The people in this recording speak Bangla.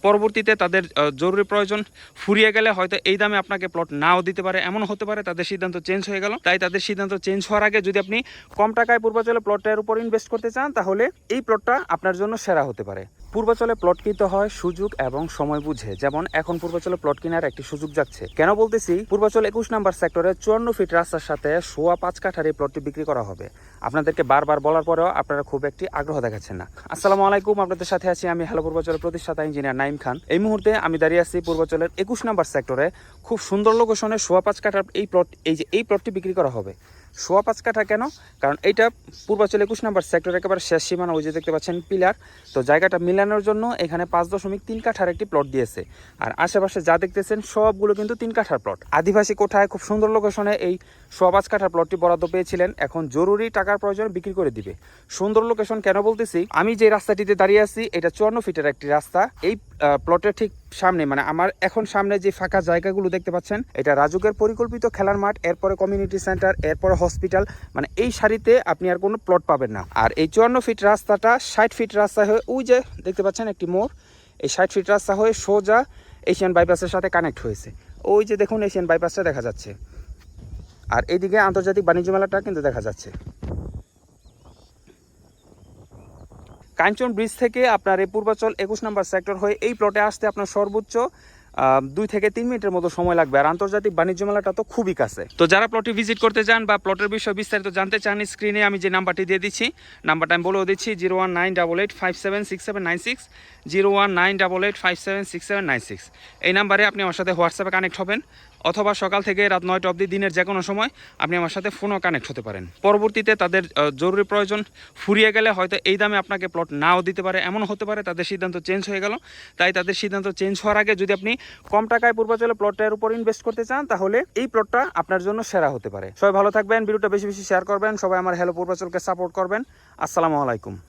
পরবর্তীতে তাদের জরুরি প্রয়োজন ফুরিয়ে গেলে হয়তো এই দামে আপনাকে প্লট নাও দিতে পারে, এমন হতে পারে তাদের সিদ্ধান্ত চেঞ্জ হয়ে গেল। তাই তাদের সিদ্ধান্ত চেঞ্জ হওয়ার আগে যদি আপনি কম টাকায় পূর্বাচলে প্লটটার উপর ইনভেস্ট করতে চান, তাহলে এই প্লটটা আপনার জন্য সেরা হতে পারে। পূর্বাচলে প্লট কিনতে হয় সুযোগ এবং সময় বুঝে। যেমন এখন পূর্বাচলে প্লট কেনার একটি সুযোগ যাচ্ছে। কেন বলতেছি? পূর্বাচল 21 নম্বর সেক্টরে 54 ফিট রাস্তার সাথে 5.25 কাঠার এই প্লটটি বিক্রি করা হবে। আপনাদেরকে বারবার বলার পরেও আপনারা খুব একটি আগ্রহ দেখাচ্ছেন না। আসসালামু আলাইকুম, আপনাদের সাথে আছি আমি হ্যালো পূর্বাচলের প্রতিষ্ঠাতা ইঞ্জিনিয়ার নাইম খান। এই মুহূর্তে আমি দাঁড়িয়ে আছি পূর্বাচলের 21 নম্বর সেক্টরে খুব সুন্দর লোকেশনে 5.25 কাঠার এই প্লটটি বিক্রি করা হবে। 5.25 কাঠা কেন? কারণ এইটা পূর্বাচল 21 নম্বর সেক্টর একেবারে শেষ সীমানা, ওই যে দেখতে পাচ্ছেন পিলার। তো জায়গাটা মিলানোর জন্য এখানে 5.3 কাঠার একটি প্লট দিয়েছে। আর আশেপাশে যা দেখতেছেন সবগুলো কিন্তু 3 কাঠার প্লট। আদিবাসী কোঠায় খুব সুন্দর লোকেশনে এই 5.25 কাঠার প্লটটি বরাদ্দ পেয়েছিলেন, এখন জরুরি টাকার প্রয়োজনে বিক্রি করে দিবে। সুন্দর লোকেশন কেন বলতেছি? আমি যে রাস্তাটিতে দাঁড়িয়ে আছি এটা 54 ফিটের একটি রাস্তা। এই প্লটের ঠিক সামনে, মানে আমার এখন সামনে যে ফাঁকা জায়গাগুলো দেখতে পাচ্ছেন, এটা রাজুকের পরিকল্পিত খেলার মাঠ, এরপরে কমিউনিটি সেন্টার, এরপরে হসপিটাল। মানে এই সারিতে আপনি আর কোনো প্লট পাবেন না। আর এই 54 ফিট রাস্তাটা 60 ফিট রাস্তা হয়ে ওই যে দেখতে পাচ্ছেন একটি মোড়, এই 60 ফিট রাস্তা হয়ে সোজা এশিয়ান বাইপাসের সাথে কানেক্ট হয়েছে। ওই যে দেখুন এশিয়ান বাইপাসটা দেখা যাচ্ছে, আর এইদিকে আন্তর্জাতিক বাণিজ্য মেলাটা কিন্তু দেখা যাচ্ছে। কাঞ্চন ব্রিজ থেকে আপনার এই পূর্বাচল 21 নম্বর সেক্টর হয়ে এই প্লটে আসতে আপনার সর্বোচ্চ 2 থেকে 3 মিনিটের মতো সময় লাগবে। আর আন্তর্জাতিক বাণিজ্য মেলাটা তো খুবই কাছে। তো যারা প্লটে ভিজিট করতে চান বা প্লটের বিষয়ে বিস্তারিত জানতে চান, স্ক্রিনে আমি যে নাম্বারটি দিয়ে দিচ্ছি, নাম্বারটা আমি বলেও দিচ্ছি 01988576796, 01988576796। এই নাম্বারে আপনি আমার সাথে হোয়াটসঅ্যাপে কানেক্ট হবেন, অথবা সকাল থেকে রাত 9টা অবধি দিনের যে কোনো সময় আপনি আমার সাথে ফোনও কানেক্ট হতে পারেন। পরবর্তীতে তাদের জরুরি প্রয়োজন ফুরিয়ে গেলে হয়তো এই দামে আপনাকে প্লট নাও দিতে পারে, এমন হতে পারে তাদের সিদ্ধান্ত চেঞ্জ হয়ে গেল। তাই তাদের সিদ্ধান্ত চেঞ্জ হওয়ার আগে যদি আপনি কম টাকায় পূর্বাচলে প্লটের উপর ইনভেস্ট করতে চান, তাহলে এই প্লটটা আপনার জন্য সেরা হতে পারে। সবাই ভালো থাকবেন, ভিডিওটা বেশি বেশি শেয়ার করবেন, সবাই আমার হ্যালো পূর্বাচলকে সাপোর্ট করবেন। আসসালামু আলাইকুম।